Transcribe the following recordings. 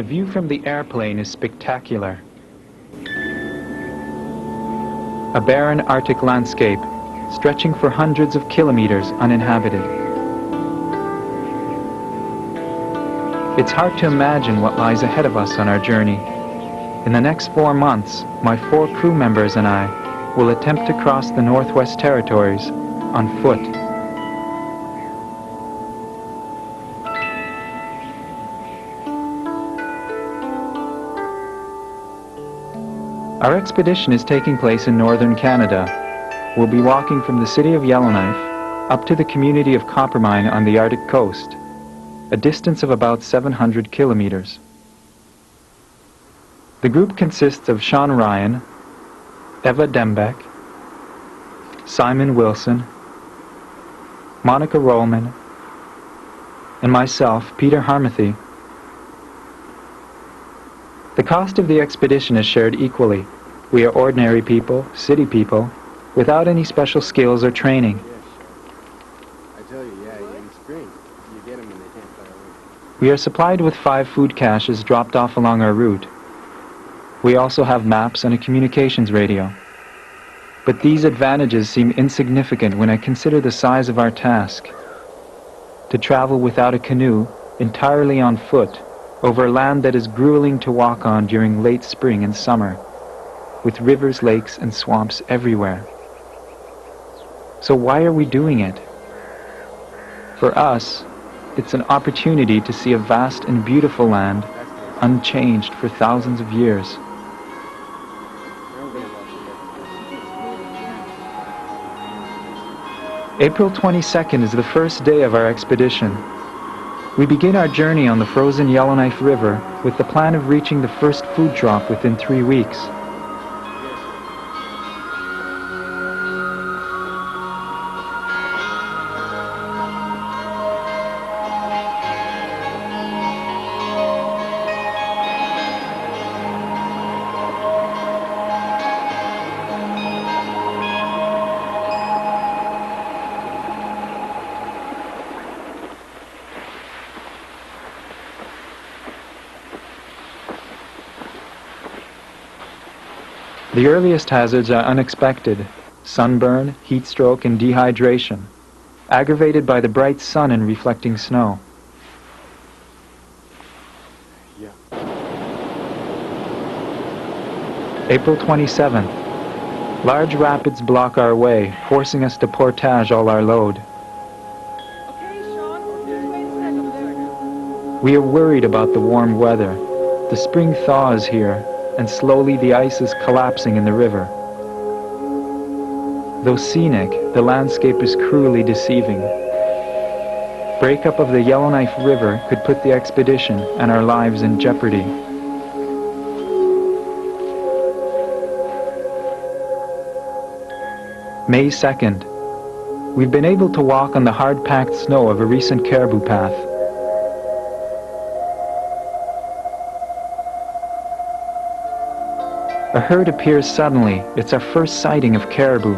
The view from the airplane is spectacular. A barren Arctic landscape, stretching for hundreds of kilometers uninhabited. It's hard to imagine what lies ahead of us on our journey. In the next 4 months, my 4 crew members and I will attempt to cross the Northwest Territories on foot. Our expedition is taking place in northern Canada. We'll be walking from the city of Yellowknife up to the community of Coppermine on the Arctic coast, a distance of about 700 kilometers. The group consists of Sean Ryan, Eva Dembeck, Simon Wilson, Monica Rollman, and myself, Peter Harmathy. The cost of the expedition is shared equally. We are ordinary people, city people, without any special skills or training. I tell you, in spring, you get them and they can't fly away. We are supplied with 5 food caches dropped off along our route. We also have maps and a communications radio. But these advantages seem insignificant when I consider the size of our task. To travel without a canoe, entirely on foot, over land that is grueling to walk on during late spring and summer, with rivers, lakes, and swamps everywhere. So why are we doing it? For us, it's an opportunity to see a vast and beautiful land, unchanged for thousands of years. April 22nd is the first day of our expedition. We begin our journey on the frozen Yellowknife River with the plan of reaching the first food drop within 3 weeks. The earliest hazards are unexpected: sunburn, heat stroke, and dehydration, aggravated by the bright sun and reflecting snow. April 27th. Large rapids block our way, forcing us to portage all our load. We are worried about the warm weather. The spring thaw is here, and slowly the ice is collapsing in the river. Though scenic, the landscape is cruelly deceiving. Breakup of the Yellowknife River could put the expedition and our lives in jeopardy. May 2nd. We've been able to walk on the hard-packed snow of a recent caribou path. A herd appears suddenly. It's our first sighting of caribou.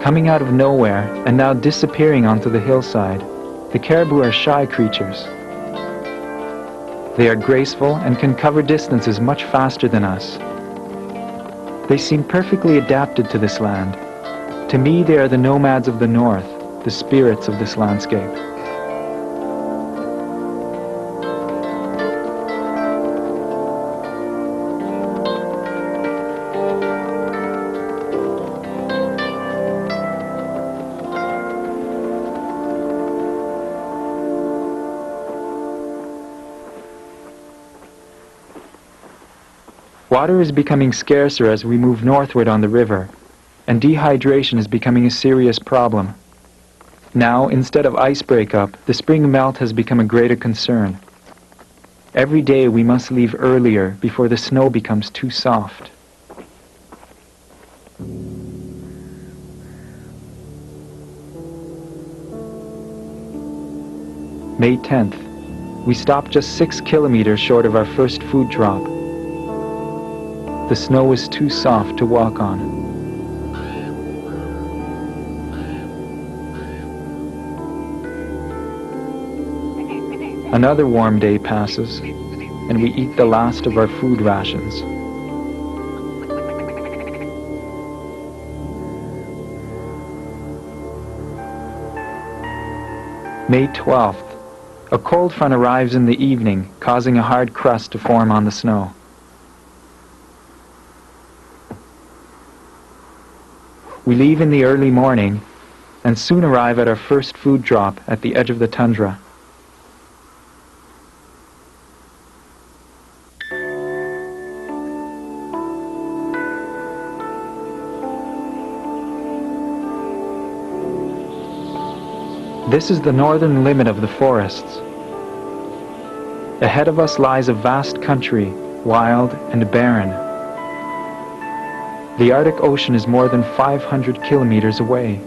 Coming out of nowhere and now disappearing onto the hillside, the caribou are shy creatures. They are graceful and can cover distances much faster than us. They seem perfectly adapted to this land. To me, they are the nomads of the north, the spirits of this landscape. Water is becoming scarcer as we move northward on the river, and dehydration is becoming a serious problem. Now, instead of ice breakup, the spring melt has become a greater concern. Every day we must leave earlier before the snow becomes too soft. May 10th. We stopped just 6 kilometers short of our first food drop. The snow was too soft to walk on. Another warm day passes, and we eat the last of our food rations. May 12th. A cold front arrives in the evening, causing a hard crust to form on the snow. We leave in the early morning and soon arrive at our first food drop at the edge of the tundra. This is the northern limit of the forests. Ahead of us lies a vast country, wild and barren. The Arctic Ocean is more than 500 kilometers away.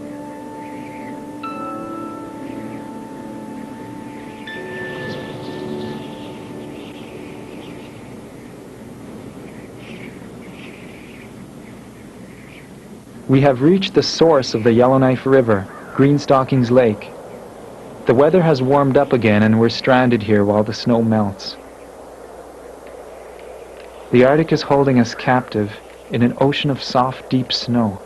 We have reached the source of the Yellowknife River, Greenstockings Lake. The weather has warmed up again and we're stranded here while the snow melts. The Arctic is holding us captive in an ocean of soft, deep snow.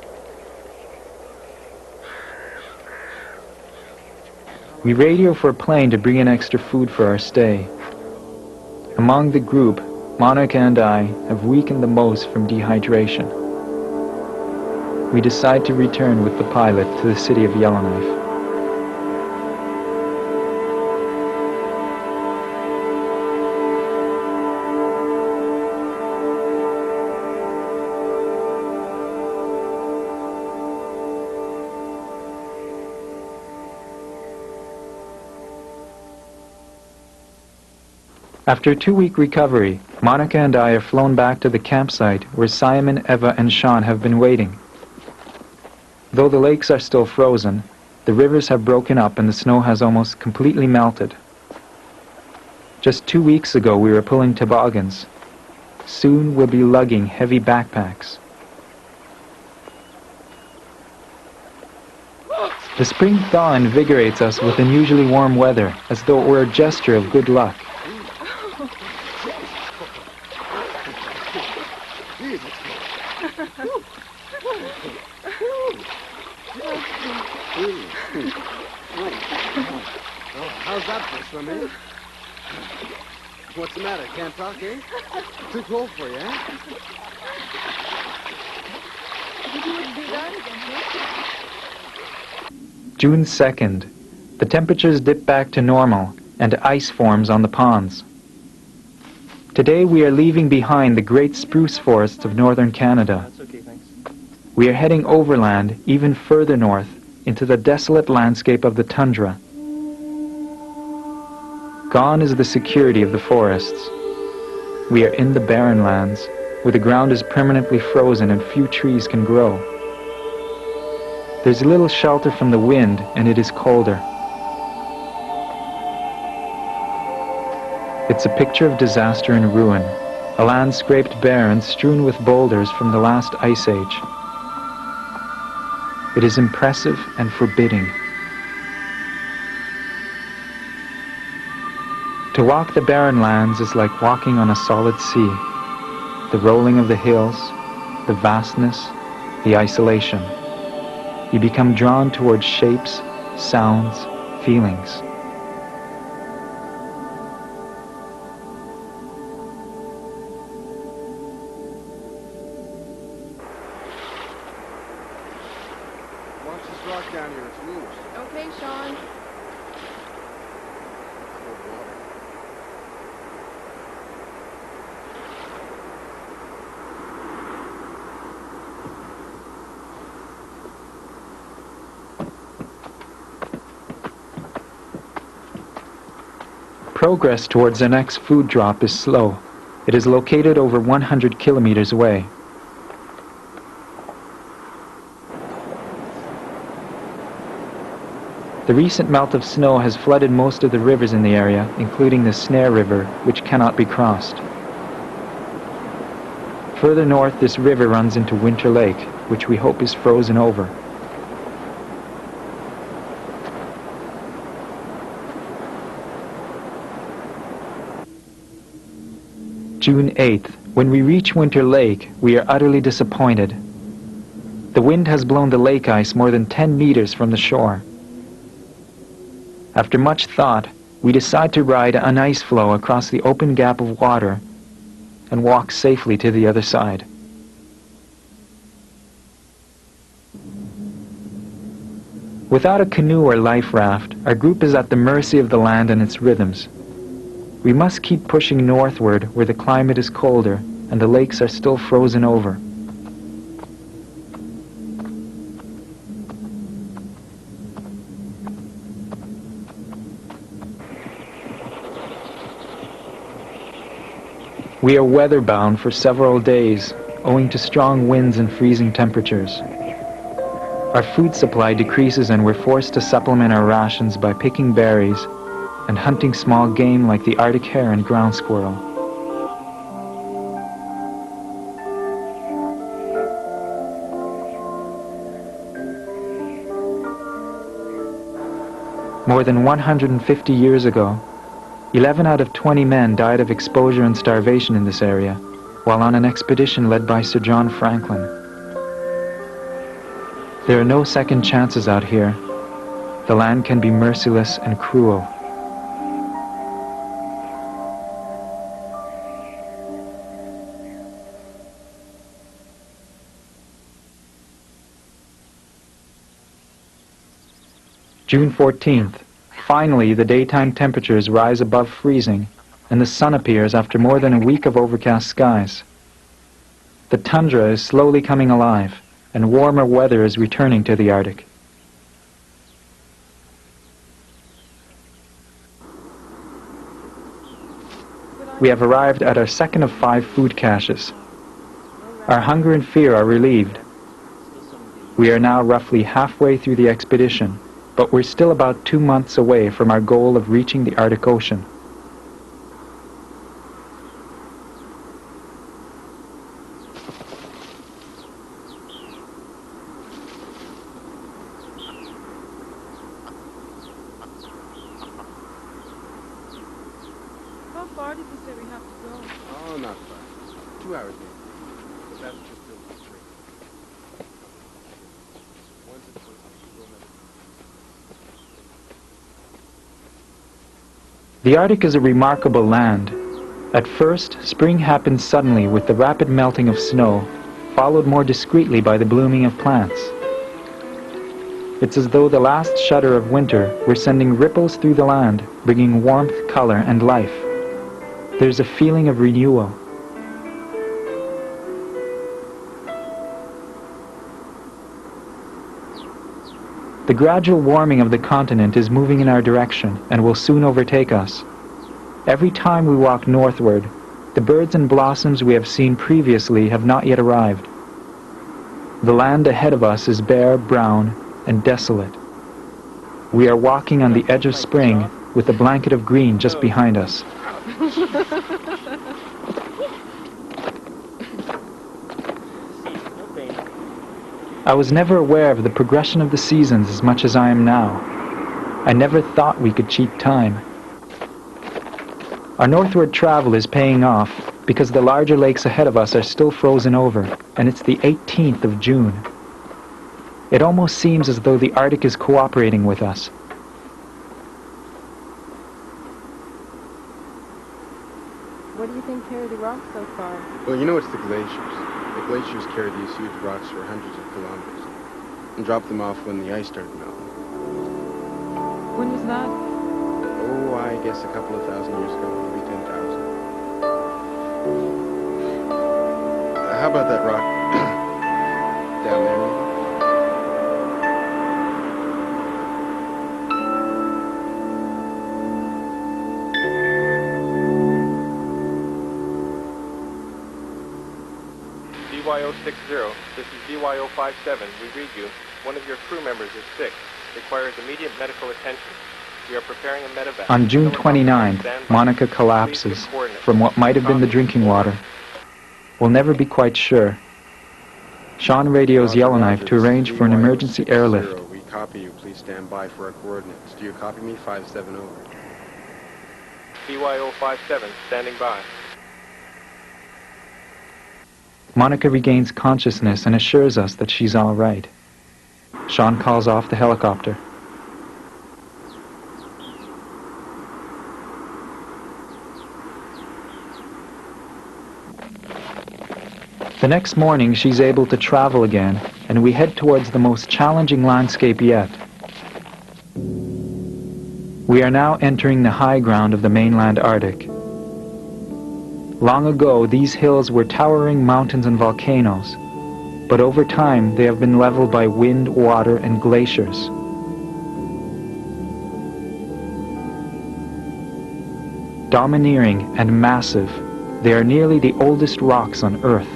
We radio for a plane to bring in extra food for our stay. Among the group, Monica and I have weakened the most from dehydration. We decide to return with the pilot to the city of Yellowknife. After a 2-week recovery, Monica and I are flown back to the campsite where Simon, Eva, and Sean have been waiting. Though the lakes are still frozen, the rivers have broken up and the snow has almost completely melted. Just 2 weeks ago we were pulling toboggans. Soon we'll be lugging heavy backpacks. The spring thaw invigorates us with unusually warm weather, as though it were a gesture of good luck. How's that for swimming? What's the matter? Can't talk, eh? Too cold for you, eh? June 2nd. The temperatures dip back to normal and ice forms on the ponds. Today we are leaving behind the great spruce forests of northern Canada. We are heading overland, even further north, into the desolate landscape of the tundra. Gone is the security of the forests. We are in the barren lands, where the ground is permanently frozen and few trees can grow. There's little shelter from the wind, and it is colder. It's a picture of disaster and ruin, a land scraped bare and strewn with boulders from the last ice age. It is impressive and forbidding. To walk the barren lands is like walking on a solid sea. The rolling of the hills, the vastness, the isolation. You become drawn towards shapes, sounds, feelings. Watch this rock down here, it's loose. Okay, Sean. Cold water. Progress towards the next food drop is slow. It is located over 100 kilometers away. The recent melt of snow has flooded most of the rivers in the area, including the Snare River, which cannot be crossed. Further north, this river runs into Winter Lake, which we hope is frozen over. June 8th. When we reach Winter Lake, we are utterly disappointed. The wind has blown the lake ice more than 10 meters from the shore. After much thought, we decide to ride an ice floe across the open gap of water and walk safely to the other side. Without a canoe or life raft, our group is at the mercy of the land and its rhythms. We must keep pushing northward where the climate is colder and the lakes are still frozen over. We are weather-bound for several days, owing to strong winds and freezing temperatures. Our food supply decreases and we're forced to supplement our rations by picking berries and hunting small game like the Arctic hare and ground squirrel. More than 150 years ago, 11 out of 20 men died of exposure and starvation in this area, while on an expedition led by Sir John Franklin. There are no second chances out here. The land can be merciless and cruel. June 14th. Finally, the daytime temperatures rise above freezing, and the sun appears after more than a week of overcast skies. The tundra is slowly coming alive, and warmer weather is returning to the Arctic. We have arrived at our second of 5 food caches. Our hunger and fear are relieved. We are now roughly halfway through the expedition, but we're still about 2 months away from our goal of reaching the Arctic Ocean. How far did you say we have to go? Oh, not far. 2 hours maybe. But that's just the trip. Once it's close, we'll never. The Arctic is a remarkable land. At first, spring happens suddenly with the rapid melting of snow, followed more discreetly by the blooming of plants. It's as though the last shudder of winter were sending ripples through the land, bringing warmth, color, and life. There's a feeling of renewal. The gradual warming of the continent is moving in our direction and will soon overtake us. Every time we walk northward, the birds and blossoms we have seen previously have not yet arrived. The land ahead of us is bare, brown, and desolate. We are walking on the edge of spring with a blanket of green just behind us. I was never aware of the progression of the seasons as much as I am now. I never thought we could cheat time. Our northward travel is paying off because the larger lakes ahead of us are still frozen over, and it's the 18th of June. It almost seems as though the Arctic is cooperating with us. What do you think carried the rocks so far? Well, you know it's the glaciers. The glaciers carry these huge rocks for hundreds of kilometers and drop them off when the ice started melting. When was that? Oh, I guess a couple of thousand years ago, maybe 10,000. How about that rock down there? BYO 60, this is BYO 57. We read you. One of your crew members is sick. requires immediate medical attention. We are preparing a medevac. On June Helicopter on 29th, standby. Monica Please collapses give coordinates. from what might have been the Copy. drinking Over. water. We'll never be quite sure. Sean radios Roger, Yellowknife Roger. to This is arrange for an emergency airlift. BYO60. We copy you. Please stand by for our coordinates. Do you copy me? 570. BYO 57, standing by. Monica regains consciousness and assures us that she's all right. Sean calls off the helicopter. The next morning, she's able to travel again, and we head towards the most challenging landscape yet. We are now entering the high ground of the mainland Arctic. Long ago, these hills were towering mountains and volcanoes, but over time they have been leveled by wind, water, and glaciers. Domineering and massive, they are nearly the oldest rocks on Earth.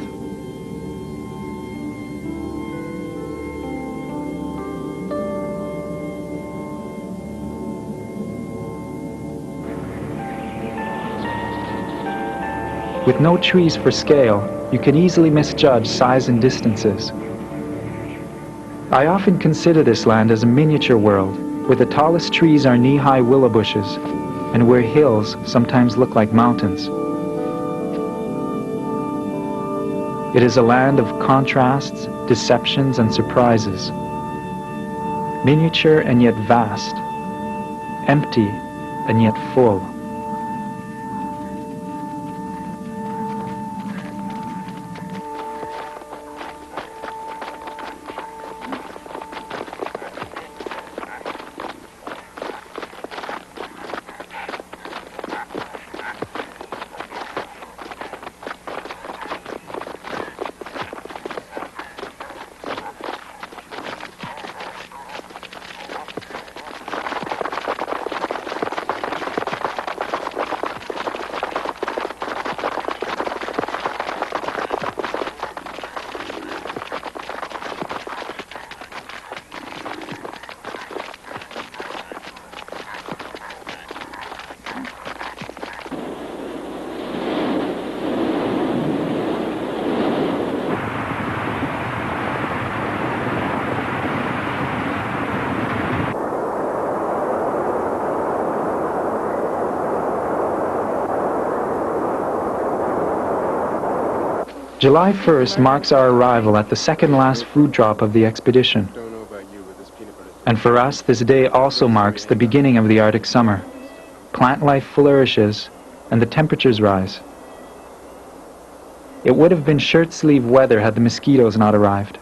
With no trees for scale, you can easily misjudge size and distances. I often consider this land as a miniature world, where the tallest trees are knee-high willow bushes, and where hills sometimes look like mountains. It is a land of contrasts, deceptions, and surprises. Miniature and yet vast, empty and yet full. July 1st marks our arrival at the second last food drop of the expedition. Don't know about you, but this peanut butter. And for us, this day also marks the beginning of the Arctic summer. Plant life flourishes, and the temperatures rise. It would have been shirt-sleeve weather had the mosquitoes not arrived.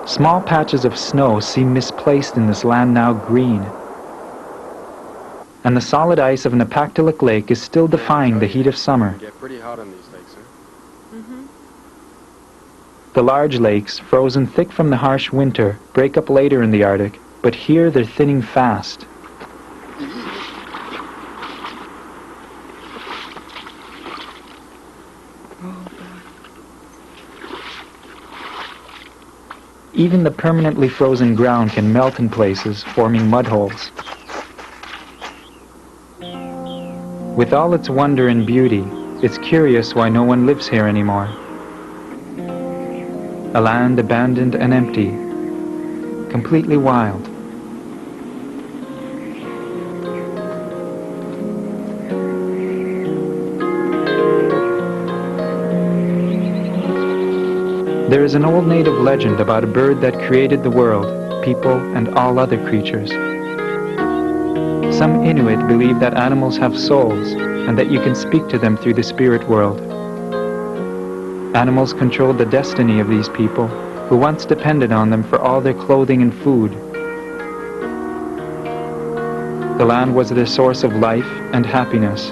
Small patches of snow seem misplaced in this land now green. And the solid ice of Napaktilik Lake is still defying the heat of summer. Get pretty hot on these lakes, huh? Mm-hmm. The large lakes, frozen thick from the harsh winter, break up later in the Arctic, but here they're thinning fast. Even the permanently frozen ground can melt in places, forming mud holes. With all its wonder and beauty, it's curious why no one lives here anymore. A land abandoned and empty, completely wild. There is an old native legend about a bird that created the world, people, and all other creatures. Some Inuit believe that animals have souls and that you can speak to them through the spirit world. Animals controlled the destiny of these people, who once depended on them for all their clothing and food. The land was their source of life and happiness.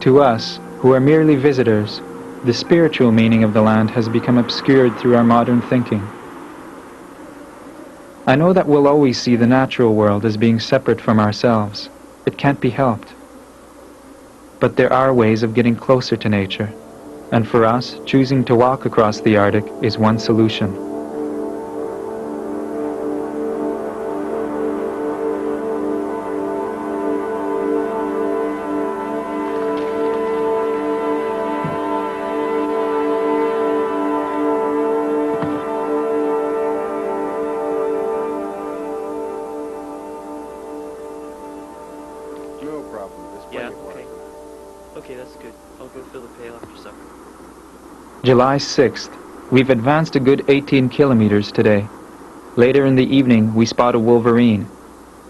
To us, who are merely visitors, the spiritual meaning of the land has become obscured through our modern thinking. I know that we'll always see the natural world as being separate from ourselves. It can't be helped. But there are ways of getting closer to nature, and for us, choosing to walk across the Arctic is one solution. No problem. There's plenty Yeah, of water. okay. Okay, that's good. I'll go fill the pail after supper. July 6th. We've advanced a good 18 kilometers today. Later in the evening, we spot a wolverine.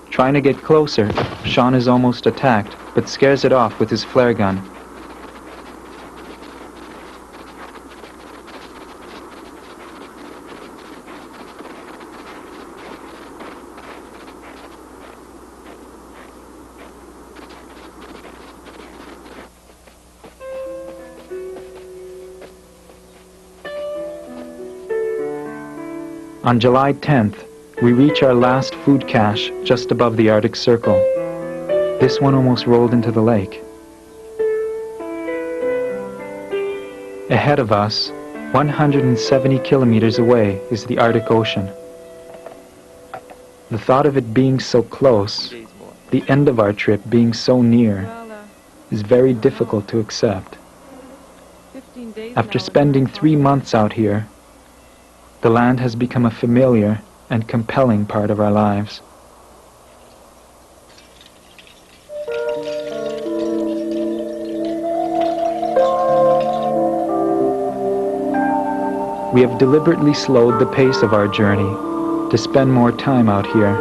Trying to get closer, Sean is almost attacked, but scares it off with his flare gun. On July 10th, we reach our last food cache just above the Arctic Circle. This one almost rolled into the lake. Ahead of us, 170 kilometers away, is the Arctic Ocean. The thought of it being so close, Days more. the end of our trip being so near, Well, is very difficult to accept. 15 days After now, spending it's 3 months out here, the land has become a familiar and compelling part of our lives. We have deliberately slowed the pace of our journey to spend more time out here.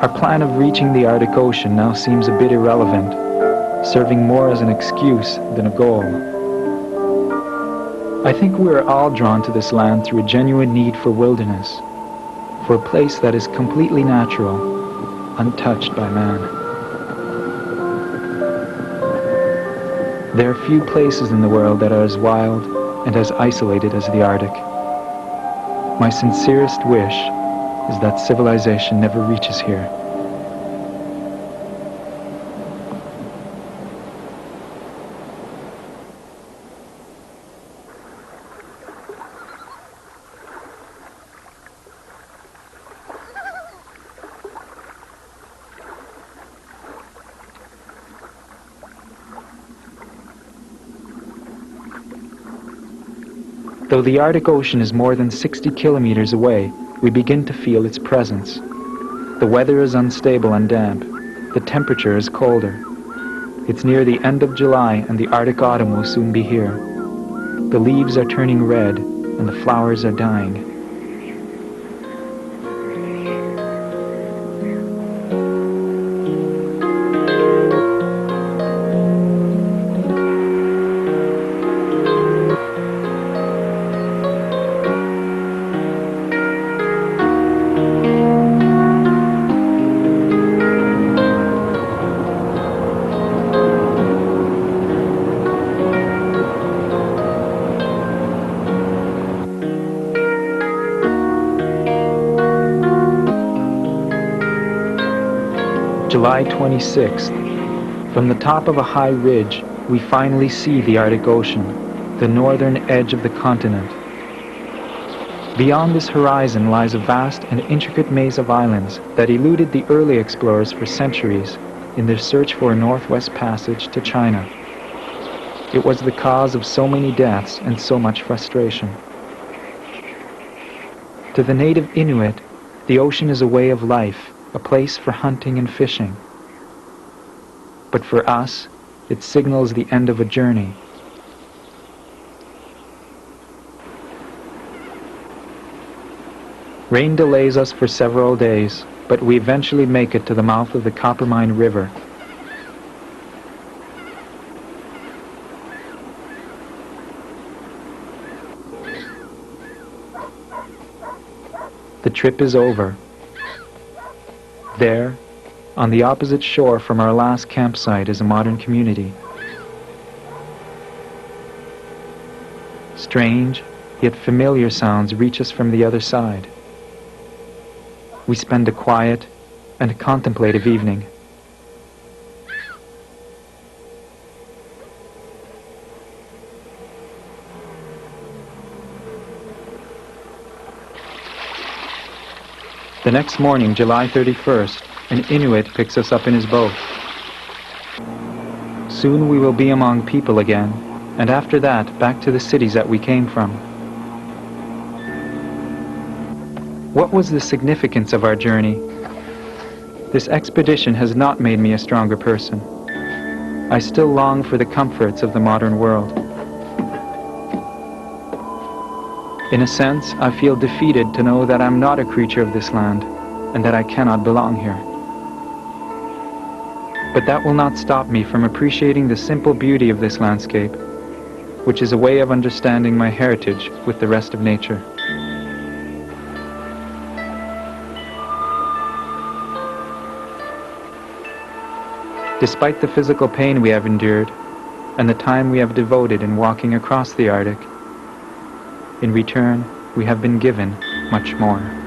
Our plan of reaching the Arctic Ocean now seems a bit irrelevant, serving more as an excuse than a goal. I think we are all drawn to this land through a genuine need for wilderness, for a place that is completely natural, untouched by man. There are few places in the world that are as wild and as isolated as the Arctic. My sincerest wish is that civilization never reaches here. Though the Arctic Ocean is more than 60 kilometers away, we begin to feel its presence. The weather is unstable and damp. The temperature is colder. It's near the end of July and the Arctic autumn will soon be here. The leaves are turning red and the flowers are dying. July 26th. From the top of a high ridge, we finally see the Arctic Ocean, the northern edge of the continent. Beyond this horizon lies a vast and intricate maze of islands that eluded the early explorers for centuries in their search for a northwest passage to China. It was the cause of so many deaths and so much frustration. To the native Inuit, the ocean is a way of life, a place for hunting and fishing. But for us, it signals the end of a journey. Rain delays us for several days, but we eventually make it to the mouth of the Coppermine River. The trip is over. There, on the opposite shore from our last campsite, is a modern community. Strange, yet familiar sounds reach us from the other side. we spend a quiet and contemplative evening. The next morning, July 31st, an Inuit picks us up in his boat. Soon we will be among people again, and after that, back to the cities that we came from. What was the significance of our journey? This expedition has not made me a stronger person. I still long for the comforts of the modern world. In a sense, I feel defeated to know that I'm not a creature of this land, and that I cannot belong here. But that will not stop me from appreciating the simple beauty of this landscape, which is a way of understanding my heritage with the rest of nature. Despite the physical pain we have endured, and the time we have devoted in walking across the Arctic, in return, we have been given much more.